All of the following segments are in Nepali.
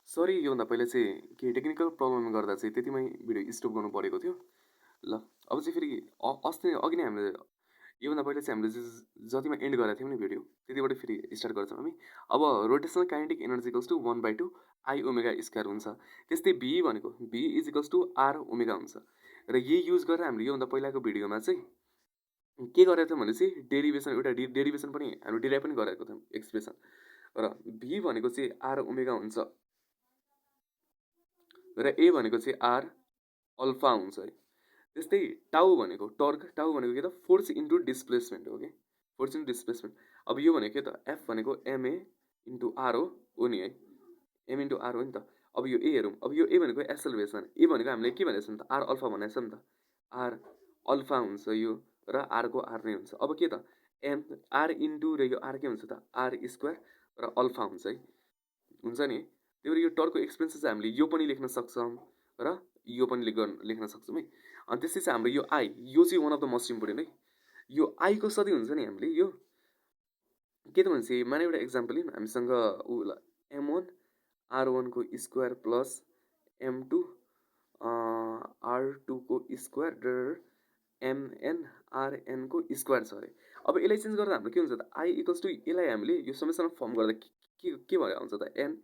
सरी योभन्दा पहिला चाहिँ केही टेक्निकल प्रब्लमले गर्दा चाहिँ त्यतिमै भिडियो स्टप गर्नु परेको थियो। ल अब चाहिँ फेरि अस्ति अघि नै हामीले योभन्दा पहिला चाहिँ हामीले जतिमा एन्ड गरेको थियौँ नि भिडियो त्यतिबाट फेरि स्टार्ट गर्छौँ हामी। अब rotational kinetic energy equals to 1/2 I omega square हुन्छ। त्यस्तै भी भनेको v is equals to r omega हुन्छ। र यही युज गरेर हामीले योभन्दा पहिलाको भिडियोमा चाहिँ के गरेको थियौँ भने चाहिँ डेरिभेसन एउटा डेरिभेसन पनि हामीले डिराइभ पनि गरेको थियौँ एक्सप्रेसन। र भी भनेको चाहिँ आर ओमेगा हुन्छ र ए भनेको चाहिँ आर अल्फा हुन्छ है। त्यस्तै टाउ भनेको टर्क, टाउ भनेको के त फोर्स इन्टु डिस्प्लेसमेन्ट हो कि, फोर्स इन्टु डिस्प्लेसमेन्ट। अब यो भनेको के त एफ भनेको एमए इन्टु आर हो नि है, एम इन्टु आर हो नि त। अब यो ए हेरौँ, अब यो ए भनेको एसेलरेसन, ए भनेको हामीले के भनेको छ नि त आर अल्फा भनेको छ नि त, आर अल्फा हुन्छ यो र आरको आर नै हुन्छ। अब के त एम आर इन्टु र यो आर के हुन्छ त आर स्क्वायर र अल्फा हुन्छ है, हुन्छ नि। त्यही भएर यो टर्कको एक्सपेन्सेस चाहिँ हामीले यो पनि लेख्न सक्छौँ र यो पनि लेख्न सक्छौँ है। अनि त्यसै चाहिँ हाम्रो यो आई, यो चाहिँ one of the most important है। यो आईको सधैँ हुन्छ नि हामीले यो के त भन्छ, माने एउटा इक्जाम्पल लिउँ हामीसँग ऊ ल M1 R1 को स्क्वायर प्लस M2 R2 को स्क्वायर र MN RN को स्क्वायर छ अरे। अब यसलाई चेन्ज गर्दा हाम्रो के हुन्छ त आई इक्वल्स टु, यसलाई हामीले यो समेसन फर्म गर्दा के भएर आउँछ त एन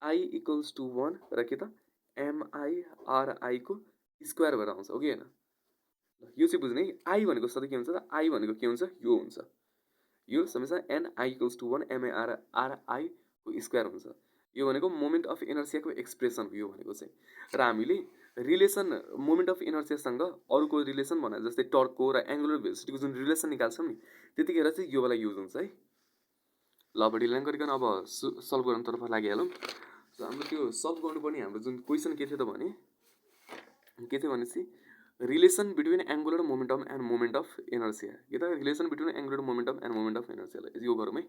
आई इक्वल्स टु 1 र के त MIRI को स्क्वायर भएर आउँछ हो कि होइन। यो चाहिँ बुझ्ने है, आई भनेको सधैँ के हुन्छ त आई भनेको के हुन्छ यो हुन्छ, यो summation n i equals to 1 MIRI को स्क्वायर हुन्छ। यो भनेको मोमेन्ट अफ इनर्सियाको एक्सप्रेसन हो यो भनेको चाहिँ। र हामीले रिलेसन मोमेन्ट अफ इनर्सियासँग अरूको रिलेसन भने जस्तै टर्कको र एङ्गुलर भेलोसिटीको जुन रिलेसन निकाल्छौँ नि त्यतिखेर चाहिँ यो वाला युज हुन्छ है। ल अब ढिला नगरिकन अब सल्भ गर्नुतर्फ लागिहालौँ। सो हाम्रो त्यो सल्भ गर्नुपर्ने हाम्रो जुन क्वेसन के थियो त भने के थियो भनेपछि relation between angular momentum and moment of inertia, के त relation between angular momentum and moment of इनर्सियालाई यो गरौँ है।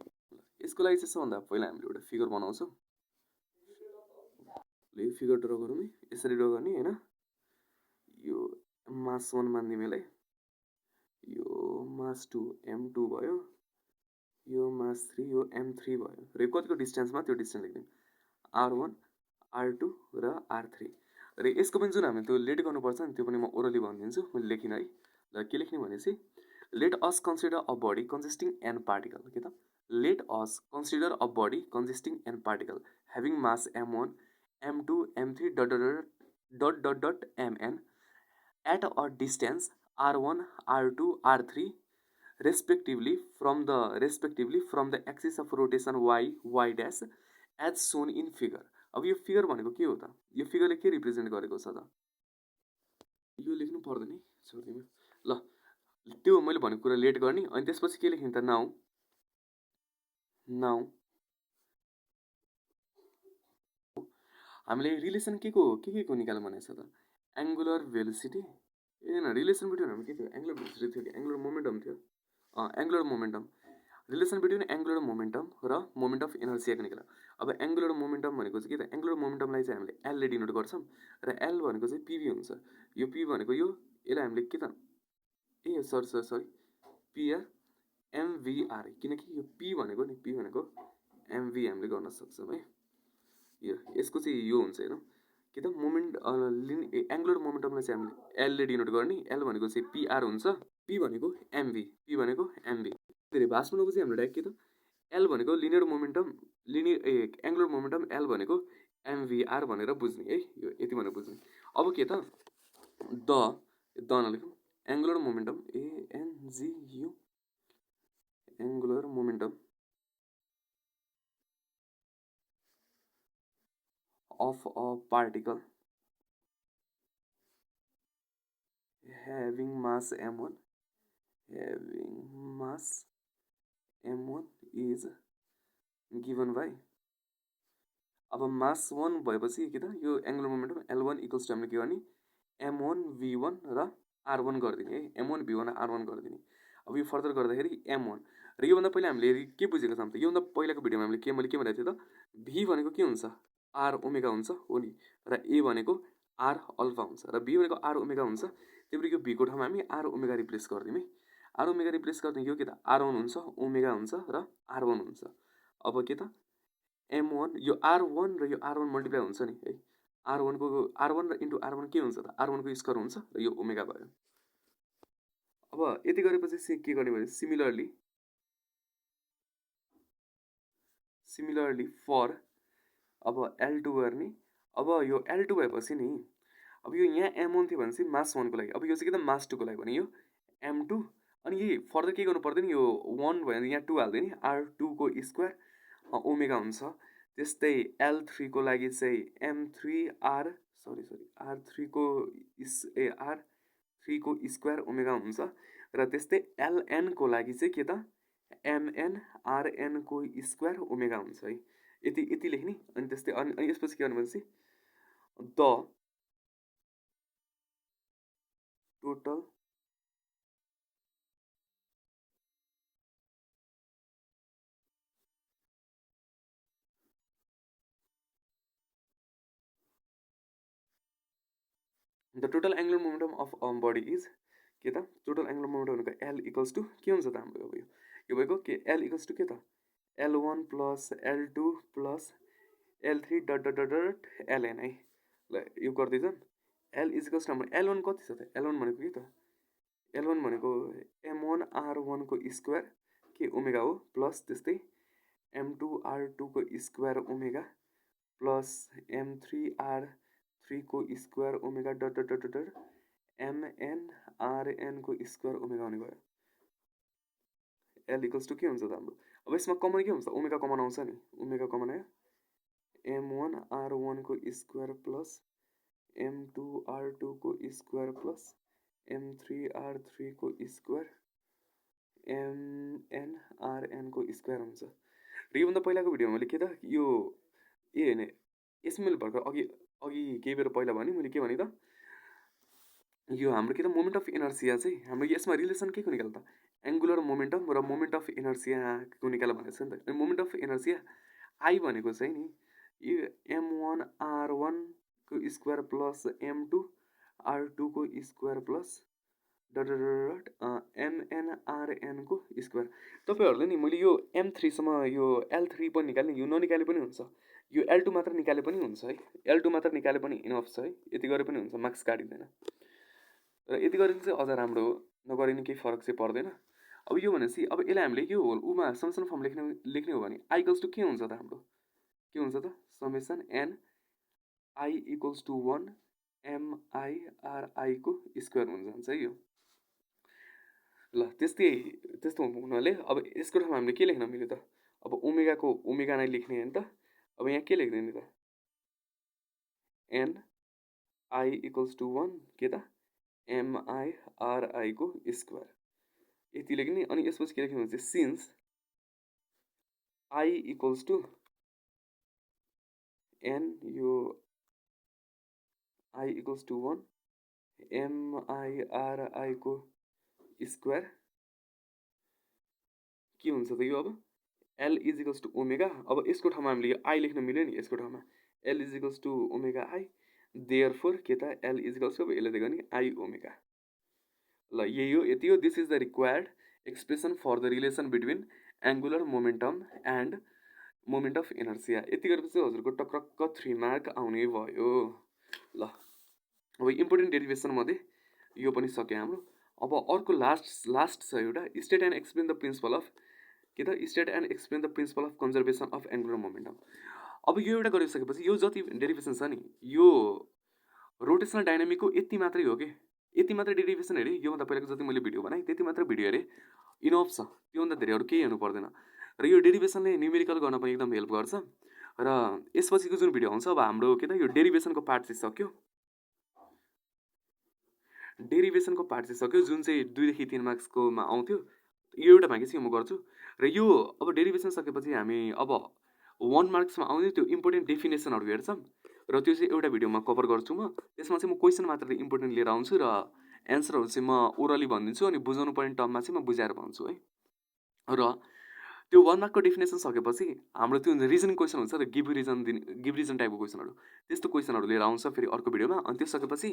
यसको लागि चाहिँ सबभन्दा पहिला हामीले एउटा फिगर बनाउँछौँ। यो फिगर ड्र गरौँ है, यसरी ड्र गर्ने होइन। यो मास 1 मानिदिमेलाई, यो मास 2 M2 भयो, यो मास 3 यो M3 भयो र कतिको डिस्टेन्समा त्यो डिस्टेन्स लेख्दिउँ R1 R2 र R3। र यसको पनि जुन हामीले त्यो लेट गर्नुपर्छ नि त्यो पनि म ओरली भनिदिन्छु, मैले लेखिनँ है। ल के लेख्ने भनेपछि let us consider a body consisting n particle, के त let us consider a body consisting n particle having mass M1 M2 M3 dot MN at a distance R1 R2 R3 respectively from the axis of rotation y dash as shown in figure। अब यो फिगर भनेको के हो त, यो फिगरले के रिप्रेजेन्ट गरेको छ त, यो लेख्नु पर्दैन है, छोडिदिनु। ल त्यो मैले भनेको कुरा लेट गर्ने, अनि त्यसपछि के लेख्ने त नाउ हामीले रिलेसन के को निकाल्नु भनेको छ त एङ्गुलर भेलोसिटी, होइन रिलेसन बिट्विन हाम्रो के थियो एङ्गुलर भेलोसिटी थियो कि एङ्गुलर मोमेन्टम थियो, angular momentum, relation between angular momentum र मोमेन्ट अफ इनर्सियाको निकाल्नु। अब एङ्गुलर मोमेन्टम भनेको चाहिँ के त एङ्गुलर मोमेन्टमलाई चाहिँ हामीले एलले डिनोट गर्छौँ र एल भनेको चाहिँ पिभी हुन्छ। यो पी भनेको यो यसलाई हामीले के त सरी पिआर एमभिआर, किनकि यो पी भनेको नि पी भनेको एमभी हामीले गर्न सक्छौँ है। यो यसको चाहिँ यो हुन्छ हेरौँ के त मोमेन्ट एङ्गुलर मोमेन्टमलाई चाहिँ हामीले एलले डिनोट गर्ने, एल भनेको चाहिँ पिआर हुन्छ, पी भनेको एमभी, धेरै भाषणको चाहिँ हाम्रो डाइरेक्ट के त एल भनेको linear momentum angular momentum L भनेको एमभिआर भनेर बुझ्ने है, यो यति भनेर बुझ्ने। अब के त द नलेखौँ angular momentum A N G U angular momentum of a particle having mass m1 is given by, अब मास 1 भएपछि के त यो angular momentum L1 equals to हामीले के गर्ने M1 V1 र R1 गरिदिने है, M1 V1 र R1 गरिदिने। अब यो फर्दर गर्दाखेरि M1 र योभन्दा पहिला हामीले के बुझेको छौँ त, योभन्दा पहिलाको भिडियोमा हामीले मैले के भनेको थिएँ त V भनेको के हुन्छ आर ओमेगा हुन्छ हो नि, र ए भनेको आर अल्फा हुन्छ र बी भनेको आर ओमेगा हुन्छ। त्यही भएर यो बीको ठाउँमा हामी आर ओमेगा रिप्लेस गरिदिउँ है, आर ओमेगा रिप्लेस गरिदिउँ, यो के त R1 हुन्छ ओमेगा हुन्छ र R1 हुन्छ। अब के त m1 यो r1 र यो r1 मल्टिप्लाई हुन्छ नि है r1 र इन्टु r1 के हुन्छ त r1 को स्क्वायर हुन्छ र यो ओमेगा भयो। अब यति गरेपछि के गर्ने भने सिमिलरली फर अब L2 गर्ने। अब यो L2 भएपछि नि अब यो यहाँ m1 थियो भने चाहिँ मास 1 को लागि, अब यो चाहिँ के त मास 2 को लागि भने यो m2 अनि यही फर्दर के गर्नु पर्दैन, यो 1 भयो भने यहाँ 2 हाल्दै नि r2 को स्क्वायर ओमेगा हुन्छ। त्यस्तै L3 को लागि चाहिँ m3r r3 को r3 को स्क्वायर ओमेगा हुन्छ र त्यस्तै ln को लागि चाहिँ के त mn rn को स्क्वायर ओमेगा हुन्छ है। यति लेख्ने। अनि त्यस्तै अनि यसपछि के गर्नु भनेपछि the total the total angular momentum of body is के त टोटल एङ्गुलर मोमेन्टम भनेको L इक्वल्स टु के हुन्छ त हाम्रो अब यो भएको के L इक्वल्स टु के त L1 plus L2 plus L3 dot dot dot dot LN है। ल यो गर्दैछन् L इक्वल्स टु हाम्रो L1 कति छ त L1 भनेको के त L1 भनेको m1 r1 को स्क्वायर के ओमेगा हो प्लस त्यस्तै m2 r2 को square omega plus m3 r3 को square omega dot dot dot dot mn rn को स्क्वायर ओमेगा हुने भयो। L इक्वल्स टु के हुन्छ त हाम्रो अब यसमा कमन के हुन्छ ओमेगा कमन आउँछ नि ओमेगा कमन आयो m1 r1 को स्क्वायर प्लस m2 r2 को स्क्वायर प्लस m3 r3 को स्क्वायर mn rn को स्क्वायर हुन्छ। र योभन्दा पहिलाको भिडियोमा मैले के त यो होइन यसमा मैले भर्खर अघि केही बेर पहिला भने मैले के भने त यो हाम्रो के त मोमेन्ट अफ इनर्सिया चाहिँ हाम्रो यसमा रिलेसन के को निकाल्नु त एङ्गुलर मोमेन्टम र मोमेन्ट अफ इनर्सियाको निकाल भनेको छ नि त। मोमेन्ट अफ इनर्सिया आई भनेको चाहिँ नि यो m1 r1 को स्क्वायर प्लस m2 r2 को square plus dot dot mn rn को स्क्वायर। तपाईँहरूले नि मैले यो m3सम्म यो L3 पनि निकाल्ने यो ननिकाले पनि हुन्छ यो L2 मात्र निकाले पनि हुन्छ है L2 मात्र निकाले पनि इनफ छ है यति गरे पनि हुन्छ मार्क्स काटिँदैन र यति गरेर चाहिँ अझ राम्रो हो नगरिने केही फरक चाहिँ पर्दैन। अब यो भनेपछि अब यसलाई हामीले के हो उमा समेसन फर्म लेख्ने हो भने आई इक्वल्स टु के हुन्छ त हाम्रो के हुन्छ त summation n i equals to 1 MIRI को स्क्वायर हुन जान्छ है यो। ल त्यस्तो हुनाले अब यसको ठाउँमा हामीले के लेख्न मिल्यो त अब ओमेगाको ओमेगा नै लेख्ने हो नि त। अब यहाँ के लेख्दैन त एन आई इक्वल्स टु 1 के त MIRI को स्क्वायर यति लेख्ने। अनि यसपछि के लेख्ने भने चाहिँ since I equals to n यो आई इक्वल्स टु 1 MIRI को स्क्वायर के हुन्छ त यो अब L is equals to omega. अब यसको ठाउँमा हामीले यो आई लेख्न मिल्यो नि यसको ठाउँमा L is equals to omega I therefore के त L इज इक्वल्स टु यसले दिएको नि आई ओमेगा। ल यही हो यति हो this is the required expression for the relation between angular momentum and moment of inertia. यति गरेपछि हजुरको टक्रक्क 3 मार्क आउने भयो। ल अब इम्पोर्टेन्ट डेरिभेसन मध्ये यो पनि सक्यो हाम्रो। अब अर्को लास्ट छ एउटा state and explain the principle of के त state and explain the principle of conservation of angular momentum. अब यो एउटा गरिसकेपछि यो जति डेरिभेसन छ नि यो रोटेसनल डाइनामिकको यति मात्रै हो कि यति मात्रै डेरिभेसन हेरेँ योभन्दा पहिलाको जति मैले भिडियो बनाएँ त्यति मात्रै भिडियो हेरेँ इनफ छ त्योभन्दा धेरै अरू केही हेर्नु पर्दैन। र यो डेरिभेसनले न्युमेरिकल गर्न पनि एकदम हेल्प गर्छ। र यसपछिको जुन भिडियो आउँछ अब हाम्रो के त यो डेरिभेसनको पार्ट चाहिँ सक्यो जुन चाहिँ 2 देखि 3 मार्क्सकोमा आउँथ्यो यो एउटा भागी चाहिँ म गर्छु। र यो अब डेरिभेसन सकेपछि हामी अब 1 मार्क्समा आउने त्यो इम्पोर्टेन्ट डेफिनेसनहरू हेर्छौँ र त्यो चाहिँ एउटा भिडियोमा कभर गर्छु म। त्यसमा चाहिँ म क्वेसन मात्रले इम्पोर्टेन्ट लिएर आउँछु र एन्सरहरू चाहिँ म ओरली भनिदिन्छु अनि बुझाउनु पर्ने टर्ममा चाहिँ म बुझाएर भन्छु है। र त्यो 1 मार्कको डेफिनेसन सकेपछि हाम्रो त्यो रिजनिङ क्वेसन हुन्छ त्यो गिभ रिजन टाइपको क्वेसनहरू, त्यस्तो क्वेसनहरू लिएर आउँछ फेरि अर्को भिडियोमा। अनि त्यो सकेपछि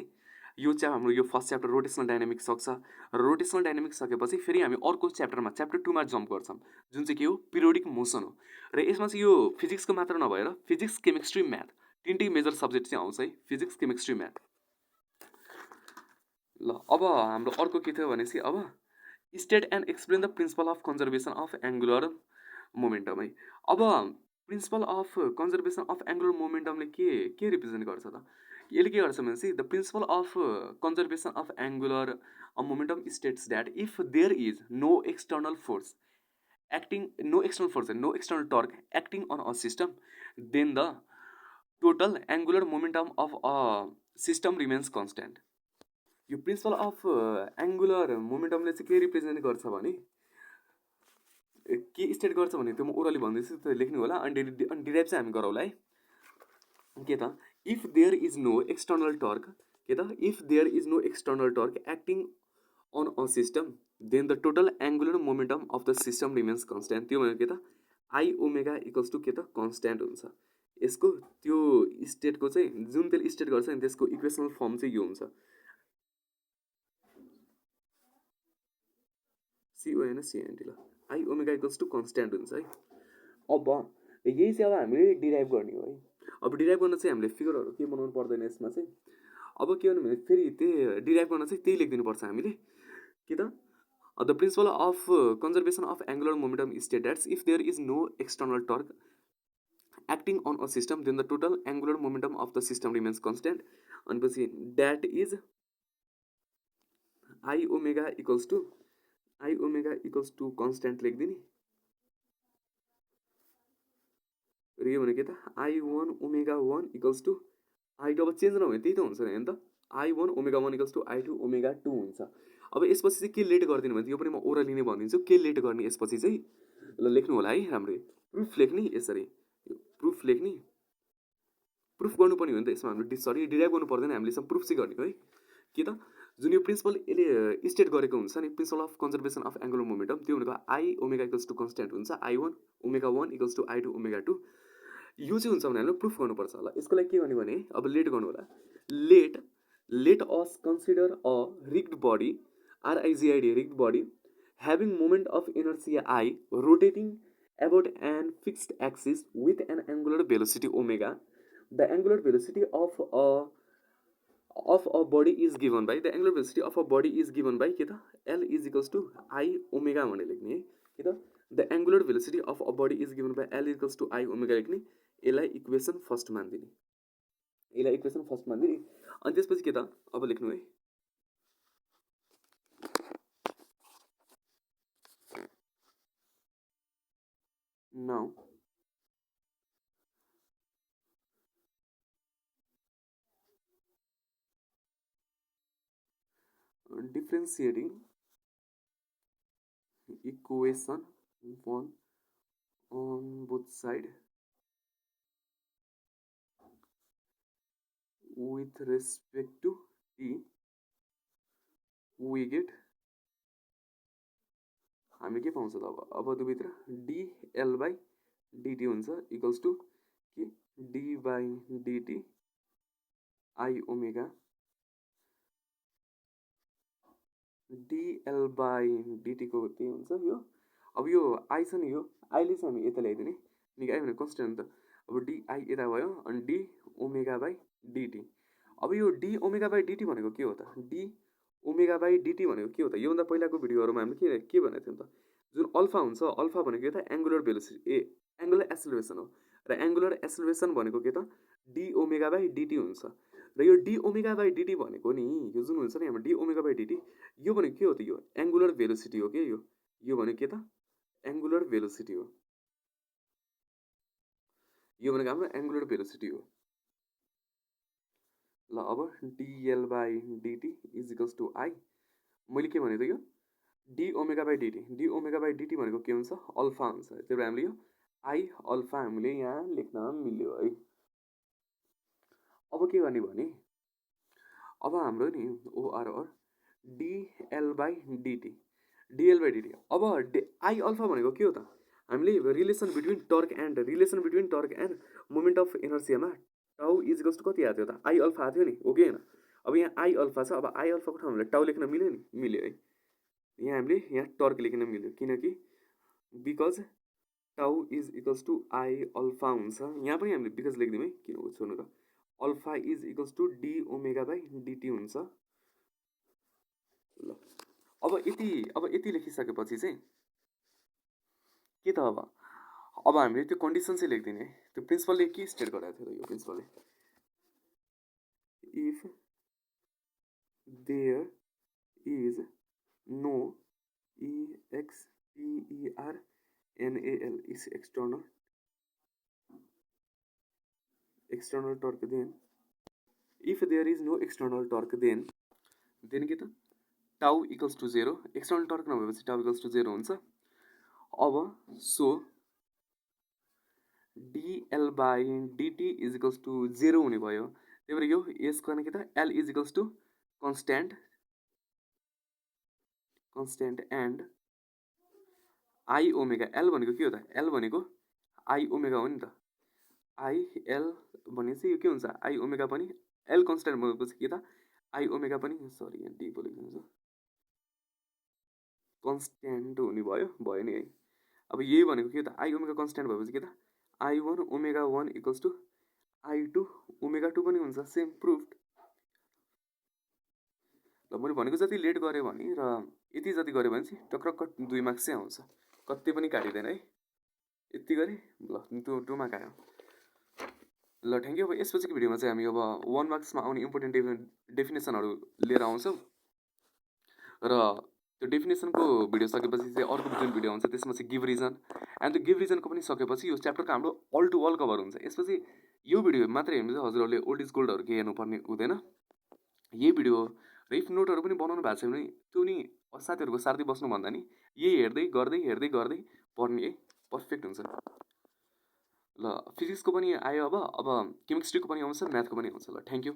यो हाम्रो यो फर्स्ट च्याप्टर रोटेसनल डाइनामिक्स सक्छ र रोटेसनल डाइनामिक्स सकेपछि फेरि हामी अर्को च्याप्टरमा च्याप्टर 2मा जम्प गर्छौँ, जुन चाहिँ के हो पिरियोडिक मोसन हो। र यसमा चाहिँ यो फिजिक्सको मात्र नभएर फिजिक्स केमिस्ट्री म्याथ तिनटै मेजर सब्जेक्ट चाहिँ आउँछ है, फिजिक्स केमिस्ट्री म्याथ। ल अब हाम्रो अर्को के थियो भनेपछि अब state and explain the principle of conservation of angular momentum है। अब principle of conservation of angular मोमेन्टमले के रिप्रेजेन्ट गर्छ त? यसले के गर्छ भनेपछि the principle of conservation of angular momentum states that if there is no external force no external torque acting on a system, then the total angular momentum of a system remains constant. यो प्रिन्सिपल अफ एङ्गुलर मोमेन्टमले चाहिँ के रिप्रेजेन्ट गर्छ भने के स्टेट गर्छ भने त्यो म ओरली भन्दैछु, त्यो लेख्नु होला। अनि डिराइभ चाहिँ हामी गरौँला है। के त if there is no external torque, के त if there is no external torque acting on a system then the total angular momentum of the system remains constant. त्यो भनेको के त आई ओमेगा इक्वल्स टु के त कन्सट्यान्ट हुन्छ। यसको त्यो स्टेटको चाहिँ जुन त्यसले स्टेट गर्छ नि त्यसको इक्वेसनल फर्म चाहिँ यो हुन्छ सिओएनएससिएनटी। L I omega equals to constant हुन्छ है। अब यही चाहिँ अब हामीले डिराइभ गर्ने हो है। अब डिराइभ गर्न चाहिँ हामीले फिगरहरू के बनाउनु पर्दैन यसमा चाहिँ। अब के भन्नु भने फेरि त्यही डिराइभ गर्न चाहिँ त्यही लेखिदिनुपर्छ हामीले कि त the principle of conservation of angular momentum state that's if there is no external torque acting on a system then the total angular momentum of the system remains constant. अनि पछि that is I omega equals to constant लेखिदिने र यो भने के त I one omega one equals to I two. अब चेन्ज नभए त्यही त हुन्छ नि त I one omega one equals to I two omega two हुन्छ। अब यसपछि चाहिँ के लेट गरिदिनु भने यो पनि म ओरली नै भनिदिन्छु के लेट गर्ने यसपछि चाहिँ। ल लेख्नु होला है राम्ररी, प्रुफ लेख्ने यसरी प्रुफ लेख्ने प्रुफ गर्नुपर्ने हो नि त यसमा हाम्रो डिराइभ गर्नु पर्दैन, हामीले यसमा प्रुफ चाहिँ गर्ने हो है। के त जुन यो प्रिन्सिपल यसले स्टेट गरेको हुन्छ नि principle of conservation of angular momentum त्यो भनेको I omega equals to constant हुन्छ, I one omega one equals to I two omega two. यो चाहिँ हुन्छ भने हामीले प्रुफ गर्नुपर्छ होला। यसको लागि के गर्ने भने अब लेट गर्नु होला। Let us consider a rigid body R I G I D rigid body having moment of inertia I rotating about an fixed axis with an angular velocity omega. The angular velocity of a body is given by the angular velocity of a body is given by के त L is equals to I omega भनेर लेख्ने है के त the angular velocity of a body is given by L equals to I omega लेख्ने। यसलाई इक्वेसन फर्स्ट मानिदिने, अनि त्यसपछि के त अब लेख्नु है now differentiating equation 1 on both side with respect to t we get हामी के पाउँछ त अब दुवैतिर dl by dt हुन्छ इक्वल्स टु के d by dt I omega dl by dt को त्यही हुन्छ यो। अब यो आई छ नि यो आईले चाहिँ हामी यता ल्याइदिने निकै भने कन्स्ट्यान्ट त अब डी आई यता भयो अनि डी ओमेगा बाई डिटी। अब यो डी ओमेगा बाई डिटी भनेको के हो त डी ओमेगा बाई डिटी भनेको के हो त योभन्दा पहिलाको भिडियोहरूमा हामीले के भनेको थियौँ त जुन अल्फा हुन्छ अल्फा भनेको के त एङ्गुलर भेलोसिटी एङ्गुलर एसेलरेसन हो र एङ्गुलर एसेलरेसन भनेको के त डी ओमेगा बाई डिटी हुन्छ। र यो डी ओमेगा बाई डिटी भनेको नि यो जुन हुन्छ नि हाम्रो डी ओमेगा बाई डिटी यो भनेको के हो त यो एङ्गुलर भेलोसिटी हो के यो भनेको के त एङ्गुलर भेलोसिटी हो, यो भनेको हाम्रो एङ्गुलर भेलोसिटी हो। ल अब dl by dt is equals to I मैले के भने त यो डी ओमेगा बाई डिटी भनेको के हुन्छ अल्फा हुन्छ। त्यही भएर हामीले यो आई अल्फा हामीले यहाँ लेख्न मिल्यो है। अब के गर्ने भने अब हाम्रो नि ओआरआर डिएल बाई डिटी अब आई अल्फा भनेको के हो त हामीले relation between torque and moment of इनर्सियामा टाउ इज इक्वल्स टु कति आएको थियो त आई अल्फा आएको थियो नि हो कि होइन अब यहाँ आई अल्फा छ अब आई अल्फाको ठाउँमा हामीले टाउ लेख्न मिल्यो नि मिल्यो है यहाँ हामीले यहाँ टर्क लेख्न मिल्यो किनकि because tau is equals to I alpha हुन्छ यहाँ पनि हामीले बिकज लेखिदिउँ है किन छोड्नु त alpha is equals to d omega by dt हुन्छ ल अब यति लेखिसकेपछि चाहिँ के त अब हामीले त्यो कन्डिसन चाहिँ लेखिदिने त्यो प्रिन्सिपलले के स्टेट गराएको थियो त यो प्रिन्सिपलले if there is no EXTERNAL is external torque then if there is no external torque then के त टाउ इक्वल्स टु 0 एक्सटर्नल टर्क नभएपछि टाउ इक्वल्स टु 0 हुन्छ अब so DL by DT is equals to 0 हुने भयो त्यही भएर यो यसको के त L is equals to constant and I omega L भनेको के हो त एल भनेको आई ओमेगा हो नि त आई एल भनेपछि यो के हुन्छ आई ओमेगा पनि एल कन्स्ट्यान्ट भएपछि के त आई ओमेगा पनि सरी यहाँ डी बोलेको कन्स्ट्यान्ट हुने भयो नि है अब यही भनेको के त आई ओमेगा कन्स्ट्यान्ट भएपछि के त I one omega one equals to I two omega two पनि हुन्छ सेम प्रुफ ल मैले भनेको जति लेट गरेँ भने र यति जति गऱ्यो भने चाहिँ टक्रक्क 2 मार्क्स चाहिँ आउँछ कति पनि काटिँदैन है यति गरेँ ल 2 मार्क आयो ल थ्याङ्क यू अब यसपछिको भिडियोमा चाहिँ हामी अब 1 मार्क्समा आउने इम्पोर्टेन्ट डेफिनेसनहरू लिएर आउँछौँ र त्यो डेफिनेसनको भिडियो सकेपछि चाहिँ अर्को जुन भिडियो आउँछ त्यसमा चाहिँ गिभ रिजन एन्ड त्यो गिभ रिजनको पनि सकेपछि यो च्याप्टरको हाम्रो अल टु अल कभर हुन्छ यसपछि यो भिडियो मात्रै हेर्नु चाहिँ हजुरहरूले ओल्ड इज गोल्डहरू केही हेर्नुपर्ने हुँदैन यही भिडियो र इफ नोटहरू पनि बनाउनु भएको छ भने त्यो नि साथीहरूको साथी बस्नुभन्दा नि यही हेर्दै गर्दै पढ्ने है पर्फेक्ट हुन्छ ल फिजिक्सको पनि आयो अब केमिस्ट्रीको पनि आउँछ म्याथको पनि आउँछ ल थ्याङ्क यू